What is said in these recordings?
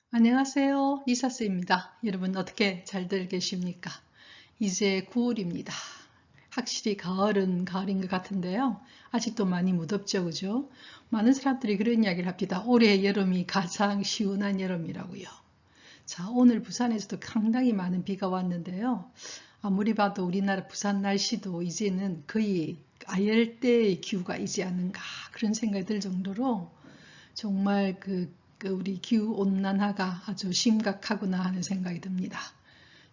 안녕하세요. 이사스입니다. 여러분 어떻게 잘들 계십니까? 이제 9월입니다. 확실히 가을은 가을인 것 같은데요. 아직도 많이 무덥죠, 그죠? 많은 사람들이 그런 이야기를 합니다. 올해 여름이 가장 시원한 여름이라고요. 자, 오늘 부산에서도 상당히 많은 비가 왔는데요. 아무리 봐도 우리나라 부산 날씨도 이제는 거의 아열대의 기후가 이지 않는가 그런 생각이 들 정도로 정말 우리 기후 온난화가 아주 심각하구나 하는 생각이 듭니다.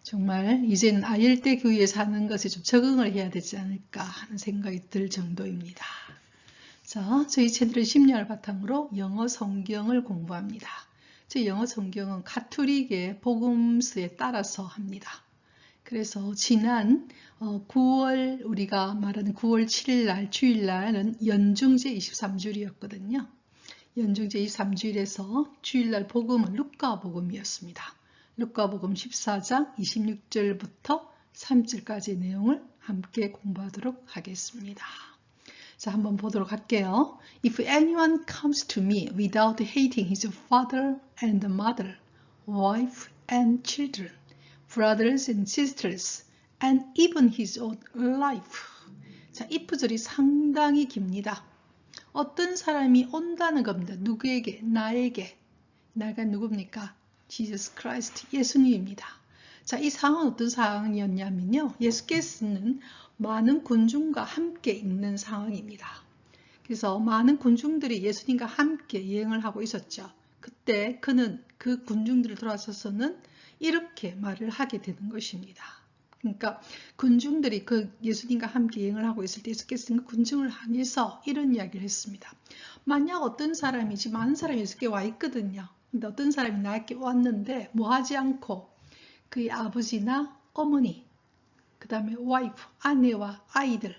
정말 이제는 아열대 기후에 사는 것에 좀 적응을 해야 되지 않을까 하는 생각이 들 정도입니다. 자, 저희 채널은 10년을 바탕으로 영어 성경을 공부합니다. 저희 영어 성경은 가톨릭의 복음서에 따라서 합니다. 그래서 지난 9월 우리가 말하는 9월 7일 날 주일날은 연중제 23주일이었거든요. 연중제 23주일에서 주일날 복음은 루카복음이었습니다. 루카복음 14장 26절부터 3절까지의 내용을 함께 공부하도록 하겠습니다. 자, 한번 보도록 할게요. If anyone comes to me without hating his father and mother, wife and children, brothers and sisters, and even his own life. 자, if절이 상당히 깁니다. 어떤 사람이 온다는 겁니다. 누구에게? 나에게. 나가 누굽니까? Jesus Christ, 예수님입니다. 자, 이 상황은 어떤 상황이었냐면요. 예수께서는 많은 군중과 함께 있는 상황입니다. 그래서 많은 군중들이 예수님과 함께 여행을 하고 있었죠. 그때 그는 그 군중들을 돌아서서는 이렇게 말을 하게 되는 것입니다. 그러니까 군중들이 그 예수님과 함께 여행을 하고 있을 때 예수께서는 그 군중을 향해서 이런 이야기를 했습니다. 만약 어떤 사람이지 많은 사람이 예수께 와 있거든요. 근데 어떤 사람이 나에게 왔는데 뭐 하지 않고 그의 아버지나 어머니, 그 다음에 와이프, 아내와 아이들,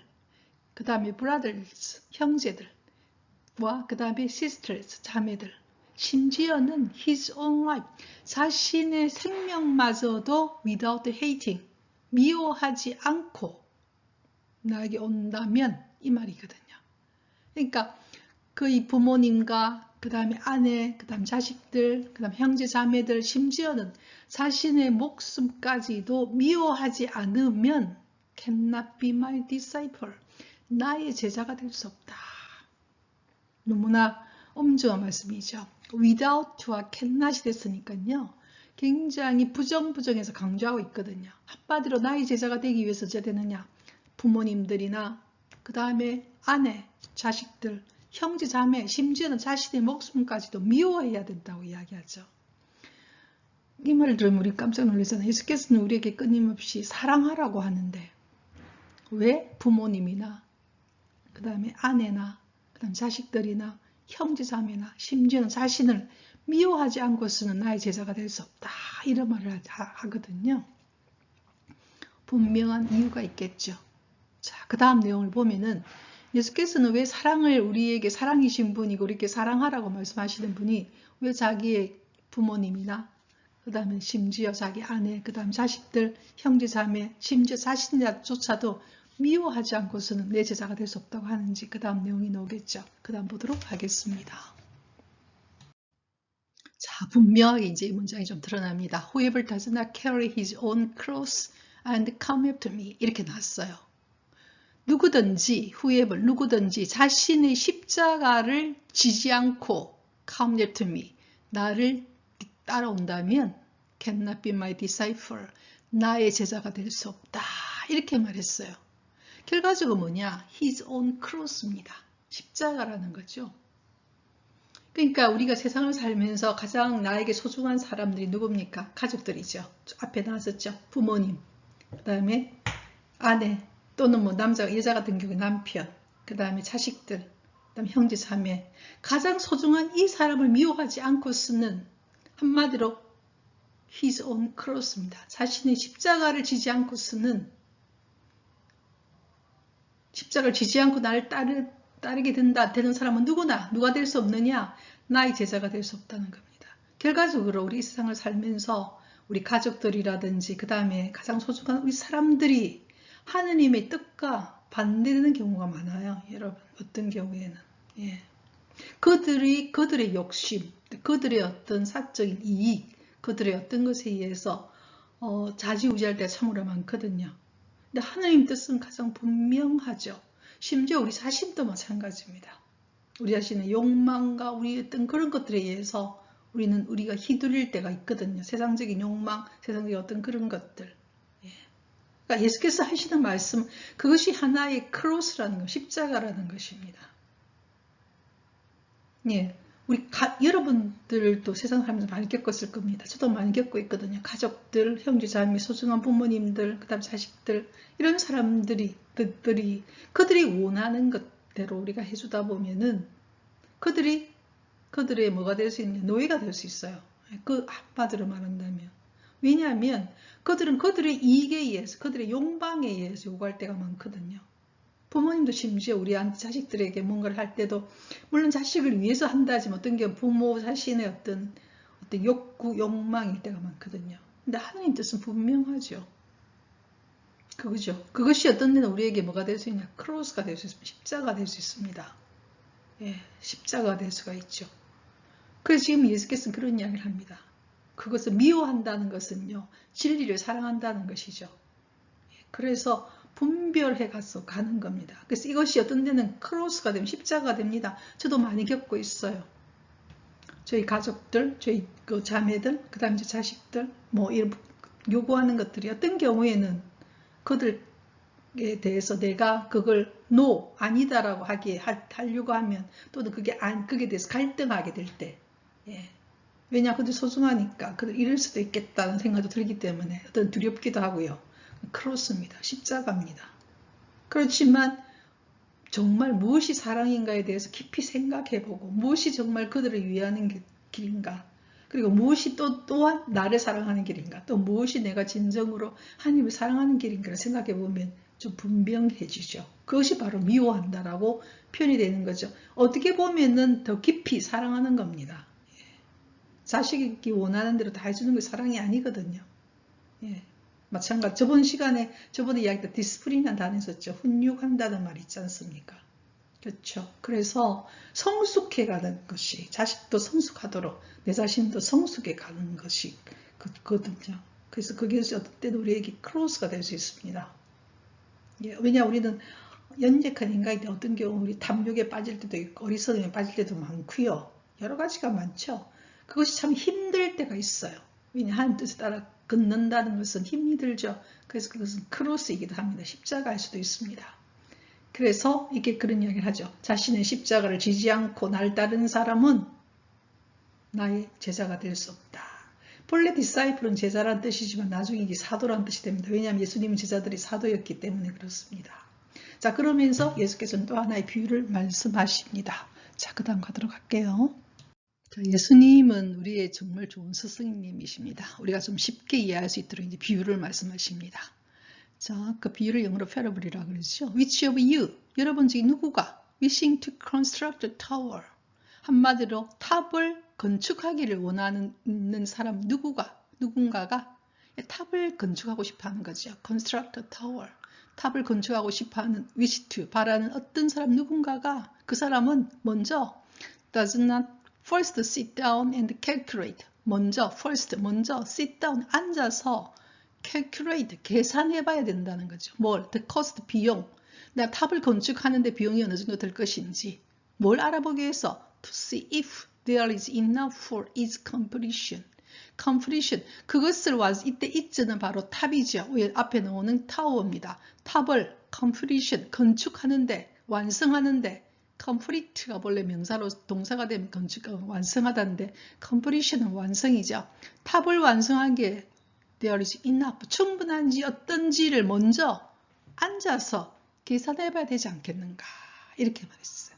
그 다음에 brothers, 형제들과 그 다음에 sisters, 자매들, 심지어는 his own life, 자신의 생명마저도 without hating, 미워하지 않고 나에게 온다면 이 말이거든요. 그러니까 그의 부모님과 그 다음에 아내, 그 다음 자식들, 그 다음 형제 자매들, 심지어는 자신의 목숨까지도 미워하지 않으면 cannot be my disciple, 나의 제자가 될 수 없다. 너무나 엄중한 말씀이죠. without와 cannot이 됐으니까요. 굉장히 부정해서 강조하고 있거든요. 한마디로 나의 제자가 되기 위해서 어찌해야 되느냐? 부모님들이나 그 다음에 아내, 자식들, 형제, 자매, 심지어는 자신의 목숨까지도 미워해야 된다고 이야기하죠. 이 말을 들으면 우리 깜짝 놀라잖아요. 예수께서는 우리에게 끊임없이 사랑하라고 하는데 왜 부모님이나 그 다음에 아내나 그 다음 자식들이나 형제, 자매나 심지어는 자신을 미워하지 않고서는 나의 제자가 될 수 없다. 이런 말을 하거든요. 분명한 이유가 있겠죠. 자, 그 다음 내용을 보면은 예수께서는 왜 사랑을 우리에게 사랑이신 분이고 우리에게 사랑하라고 말씀하시는 분이 왜 자기의 부모님이나 그 다음에 심지어 자기 아내, 그 다음 자식들, 형제, 자매, 심지어 자신조차도 미워하지 않고서는 내 제자가 될 수 없다고 하는지 그 다음 내용이 나오겠죠. 그 다음 보도록 하겠습니다. 자, 분명하게 이제 이 문장이 좀 드러납니다. Whoever does not carry his own cross and come after me 이렇게 나왔어요. 누구든지 자신의 십자가를 지지 않고 come after me 나를 따라온다면 cannot be my disciple 나의 제자가 될 수 없다 이렇게 말했어요. 결과적으로 뭐냐? his own cross입니다. 십자가라는 거죠. 그러니까 우리가 세상을 살면서 가장 나에게 소중한 사람들이 누굽니까? 가족들이죠. 앞에 나왔었죠. 부모님, 그 다음에 아내 또는 뭐 남자, 여자 같은 경우에 남편, 그 다음에 자식들, 그 다음에 형제, 자매. 가장 소중한 이 사람을 미워하지 않고 쓰는 한마디로 his own cross입니다. 자신의 십자가를 지지 않고 쓰는 십자가를 지지 않고 나를 따르게 되는 사람은 누가 될 수 없느냐? 나의 제자가 될 수 없다는 겁니다. 결과적으로 우리 이 세상을 살면서 우리 가족들이라든지 그 다음에 가장 소중한 우리 사람들이 하느님의 뜻과 반대되는 경우가 많아요. 여러분 어떤 경우에는 그들의 욕심, 그들의 어떤 사적인 이익, 그들의 어떤 것에 의해서 좌지우지할 때가 참으로 많거든요. 근데 하나님 뜻은 가장 분명하죠. 심지어 우리 자신도 마찬가지입니다. 우리 자신의 욕망과 우리 어떤 그런 것들에 의해서 우리가 휘둘릴 때가 있거든요. 세상적인 욕망, 세상적인 어떤 그런 것들. 그러니까 예수께서 하시는 말씀, 그것이 하나의 크로스라는 것, 십자가라는 것입니다. 예, 여러분들도 세상 살면서 많이 겪었을 겁니다. 저도 많이 겪고 있거든요. 가족들, 형제, 자매, 소중한 부모님들, 그 다음 자식들, 이런 사람들이, 그들이 원하는 것대로 우리가 해주다 보면은 그들의 뭐가 될 수 있냐, 노예가 될 수 있어요. 그 한마디로 말한다면. 왜냐하면 그들은 그들의 이익에 의해서, 그들의 욕망에 의해서 요구할 때가 많거든요. 부모님도 심지어 우리 자식들에게 뭔가를 할 때도 물론 자식을 위해서 한다 하지만 어떤 경우 부모 자신의 어떤 욕구, 욕망일 때가 많거든요. 근데 하나님 뜻은 분명하죠. 그것이 어떤 데는 우리에게 뭐가 될 수 있냐? 크로스가 될 수 있습니다. 십자가 될 수 있습니다. 예, 십자가 될 수가 있죠. 그래서 지금 예수께서는 그런 이야기를 합니다. 그것을 미워한다는 것은요, 진리를 사랑한다는 것이죠. 그래서 분별해 가서 가는 겁니다. 그래서 이것이 어떤 데는 크로스가 되면 십자가가 됩니다. 저도 많이 겪고 있어요. 저희 가족들, 저희 그 자매들, 그 다음에 자식들, 뭐 이런 요구하는 것들이 어떤 경우에는 그들에 대해서 내가 그걸 no, 아니다라고 하려고 하면 또는 그게 대해서 갈등하게 될 때, 예. 왜냐, 그들 소중하니까 그들 잃을 수도 있겠다는 생각도 들기 때문에 어떤 두렵기도 하고요. 크로스입니다. 십자가입니다. 그렇지만 정말 무엇이 사랑인가에 대해서 깊이 생각해보고 무엇이 정말 그들을 위하는 길인가, 그리고 무엇이 또한 나를 사랑하는 길인가, 또 무엇이 내가 진정으로 하나님을 사랑하는 길인가를 생각해보면 좀 분명해지죠. 그것이 바로 미워한다라고 표현이 되는 거죠. 어떻게 보면은 더 깊이 사랑하는 겁니다. 자식이 원하는 대로 다 해주는 게 사랑이 아니거든요. 예. 마찬가지. 저번에 이야기했던 디스플린이라는 단어 있었죠. 훈육한다는 말 있지 않습니까? 그렇죠. 그래서 성숙해 가는 것이, 자식도 성숙하도록 내 자신도 성숙해 가는 것이 거든요. 그래서 그게 어떤 때는 우리에게 크로스가 될 수 있습니다. 예. 왜냐, 우리는 연약한 인간인데 어떤 경우 우리 탐욕에 빠질 때도 있고 어리석음에 빠질 때도 많고요. 여러 가지가 많죠. 그것이 참 힘들 때가 있어요. 왜냐, 하나님 뜻에 따라 걷는다는 것은 힘이 들죠. 그래서 그것은 크로스이기도 합니다. 십자가일 수도 있습니다. 그래서 이게 그런 이야기를 하죠. 자신의 십자가를 지지 않고 날 따르는 사람은 나의 제자가 될 수 없다. 본래 디사이플은 제자란 뜻이지만 나중에 이게 사도란 뜻이 됩니다. 왜냐하면 예수님은 제자들이 사도였기 때문에 그렇습니다. 자, 그러면서 예수께서는 또 하나의 비유를 말씀하십니다. 자, 그 다음 가도록 할게요. 예수님은 우리의 정말 좋은 스승님이십니다. 우리가 좀 쉽게 이해할 수 있도록 이제 비유를 말씀하십니다. 자, 그 비유를 영어로 parable이라고 그러죠. Which of you, 여러분 중에 누구가 wishing to construct a tower, 한마디로 탑을 건축하기를 원하는 사람 누군가가 탑을 건축하고 싶어하는 거죠. construct a tower, 탑을 건축하고 싶어하는 wish to, 바라는 어떤 사람 누군가가, 그 사람은 먼저 does not first sit down and calculate, 먼저 sit down, 앉아서 calculate, 계산해 봐야 된다는 거죠. 뭘? the cost, 비용. 내가 탑을 건축하는데 비용이 어느 정도 들 것인지 뭘 알아보기 위해서 to see if there is enough for its completion. completion, 그것을 이때 it는 바로 탑이죠. 앞에 나오는 타워입니다. 탑을 completion, 건축하는데, 완성하는데, complete가 원래 명사로 동사가 되면 완성하다는데 completion은 완성이죠. 탑을 완성하기에 there is enough, 충분한지 어떤지를 먼저 앉아서 계산해 봐야 되지 않겠는가, 이렇게 말했어요.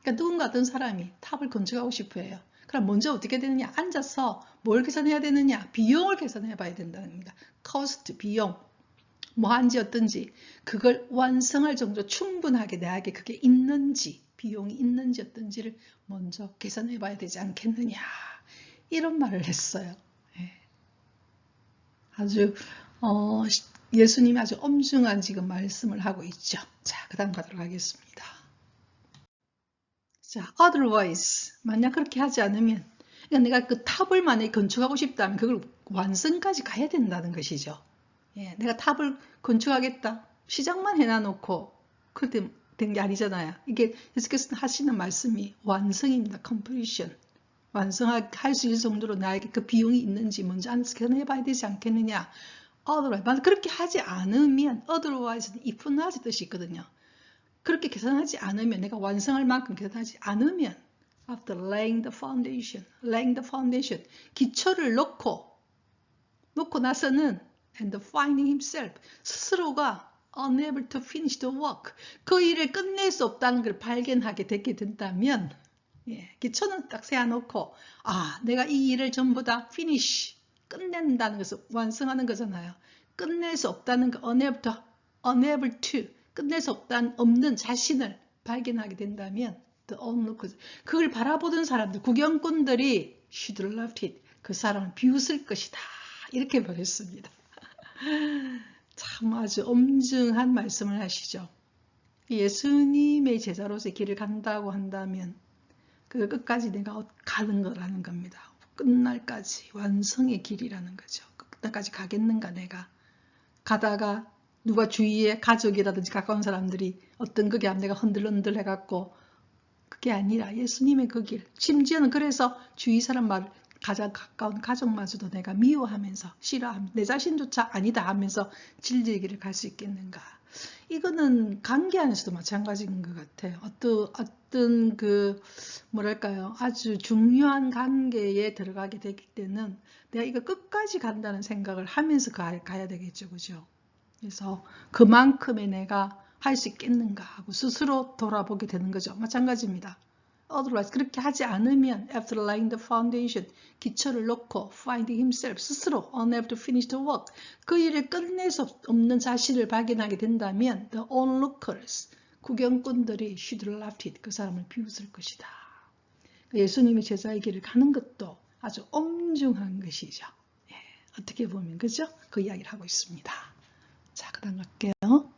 그러니까 누군가 어떤 사람이 탑을 건축하고 싶어 해요. 그럼 먼저 어떻게 되느냐, 앉아서 뭘 계산해야 되느냐, 비용을 계산해 봐야 된다는 겁니다. cost, 비용, 뭐 한지 어떤지, 그걸 완성할 정도로 충분하게 내게 그게 있는지, 비용이 있는지 어떤지를 먼저 계산해 봐야 되지 않겠느냐, 이런 말을 했어요. 아주 예수님이 아주 엄중한 지금 말씀을 하고 있죠. 자, 그 다음 가도록 하겠습니다. 자, otherwise, 만약 그렇게 하지 않으면 그러니까 내가 그 탑을 만약에 건축하고 싶다면 그걸 완성까지 가야 된다는 것이죠. 예, 내가 탑을 건축하겠다. 시작만 해놔놓고 그렇게 된 게 아니잖아요. 이게 예수께서 하시는 말씀이 완성입니다. completion. 완성할 수 있을 정도로 나에게 그 비용이 있는지 먼저 계산해봐야 되지 않겠느냐. otherwise, 그렇게 하지 않으면 otherwise는 if not의 뜻이 있거든요. 그렇게 계산하지 않으면 내가 완성할 만큼 계산하지 않으면 after laying the foundation 기초를 놓고 나서는 and finding himself 스스로가 unable to finish the work 그 일을 끝낼 수 없다는 걸 발견하게 되게 된다면 예, 기초는 딱 세워놓고 내가 이 일을 전부 다 finish 끝낸다는 것을 완성하는 거잖아요. 끝낼 수 없다는 거 unable to 끝낼 수 없는 자신을 발견하게 된다면 the onlookers 그걸 바라보던 사람들 구경꾼들이 should have loved it 그 사람을 비웃을 것이다 이렇게 말했습니다. 참 아주 엄중한 말씀을 하시죠. 예수님의 제자로서의 길을 간다고 한다면 그 끝까지 내가 가는 거라는 겁니다. 끝날까지 완성의 길이라는 거죠. 끝날까지 가겠는가 내가. 가다가 누가 주위에 가족이라든지 가까운 사람들이 어떤 그게 하면 내가 흔들흔들 해갖고 그게 아니라 예수님의 그 길. 심지어는 그래서 주위 사람 말 가장 가까운 가족마저도 내가 미워하면서 싫어하면서 내 자신조차 아니다 하면서 진리의 길을 갈 수 있겠는가. 이거는 관계 안에서도 마찬가지인 것 같아요. 어떤 그 뭐랄까요 아주 중요한 관계에 들어가게 되기 때는 내가 이거 끝까지 간다는 생각을 하면서 가야 되겠죠, 그죠? 그래서 그만큼의 내가 할 수 있겠는가 하고 스스로 돌아보게 되는 거죠. 마찬가지입니다. Otherwise 그렇게 하지 않으면 after laying the foundation 기초를 놓고 finding himself 스스로 unable to finish the work 그 일을 끝낼 수 없는 자신을 발견하게 된다면 the onlookers 구경꾼들이 should have loved it 그 사람을 비웃을 것이다. 예수님의 제자의 길을 가는 것도 아주 엄중한 것이죠. 예, 어떻게 보면 그죠? 그 이야기를 하고 있습니다. 자, 그다음 갈게요.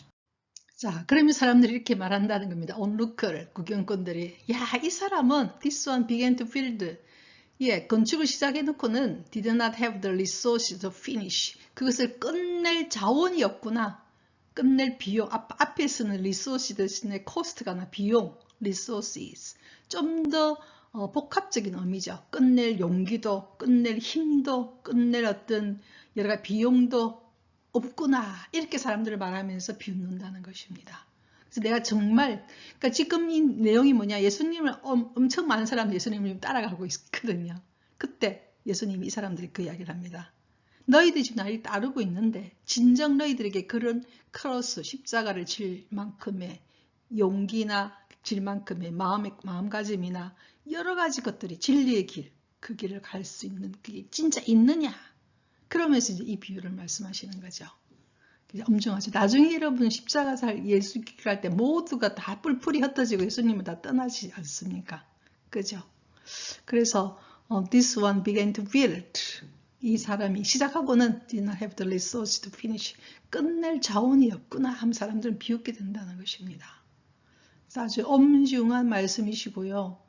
자, 그러면 사람들이 이렇게 말한다는 겁니다. onlooker, 구경꾼들이. 야, 이 사람은 this one began to build. 예, 건축을 시작해놓고는 did not have the resources to finish. 그것을 끝낼 자원이 없구나. 끝낼 비용. 앞에 쓰는 resource 대신에 cost가 나 비용. resources. 좀 더 복합적인 의미죠. 끝낼 용기도, 끝낼 힘도, 끝낼 어떤 여러 가지 비용도 없구나 이렇게 사람들을 말하면서 비웃는다는 것입니다. 그래서 내가 정말 그러니까 지금 이 내용이 뭐냐 예수님을 엄청 많은 사람들이 예수님을 따라가고 있거든요. 그때 예수님이 이 사람들이 그 이야기를 합니다. 너희들이 지금 나를 따르고 있는데 진정 너희들에게 그런 크로스 십자가를 질 만큼의 용기나 질 만큼의 마음가짐이나 여러 가지 것들이 진리의 길 그 길을 갈 수 있는 그게 진짜 있느냐 그러면서 이제 이 비유를 말씀하시는 거죠. 엄중하죠. 나중에 여러분 십자가 살 예수 갈 때 모두가 다 뿔뿔이 흩어지고 예수님은 다 떠나지 않습니까? 그죠? 그래서 this one began to build. 이 사람이 시작하고는 did not have the resource to finish. 끝낼 자원이 없구나 하면 사람들은 비웃게 된다는 것입니다. 아주 엄중한 말씀이시고요.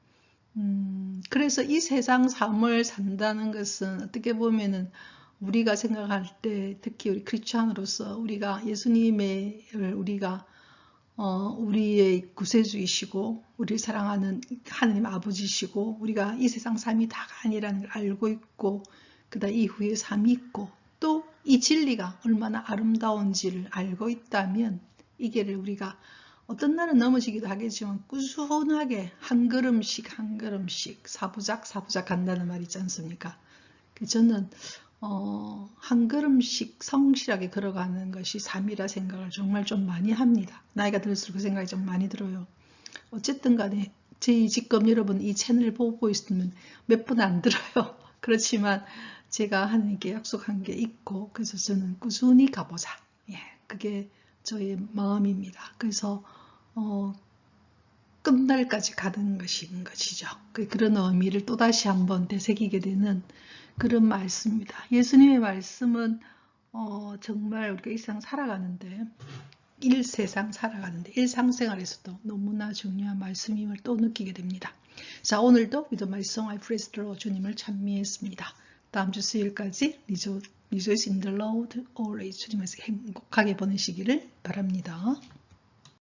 그래서 이 세상 삶을 산다는 것은 어떻게 보면은 우리가 생각할 때 특히 우리 크리스찬으로서 우리가 예수님을 우리가 우리의 구세주이시고 우리를 사랑하는 하나님 아버지시고 우리가 이 세상 삶이 다가 아니라는 걸 알고 있고 그다음 이후의 삶이 있고 또 이 진리가 얼마나 아름다운지를 알고 있다면 이 길을 우리가 어떤 날은 넘어지기도 하겠지만 꾸준하게 한 걸음씩 한 걸음씩 사부작 간다는 말 있지 않습니까? 저는 한 걸음씩 성실하게 걸어가는 것이 삶이라 생각을 정말 좀 많이 합니다. 나이가 들수록 그 생각이 좀 많이 들어요. 어쨌든 간에 지금 여러분 이 채널을 보고 있으면 몇 분 안 들어요. 그렇지만 제가 하나님께 약속한 게 있고 그래서 저는 꾸준히 가보자. 예, 그게 저의 마음입니다. 그래서 끝날까지 가는 것이죠. 그런 의미를 또다시 한번 되새기게 되는 그런 말씀입니다. 예수님의 말씀은 정말 우리가 이 세상 살아가는데 일상생활에서도 너무나 중요한 말씀임을 또 느끼게 됩니다. 자, 오늘도 With my song I praise the Lord 주님을 찬미했습니다. 다음 주 수요일까지 Rejoice in the Lord always 주님에서 행복하게 보내시기를 바랍니다.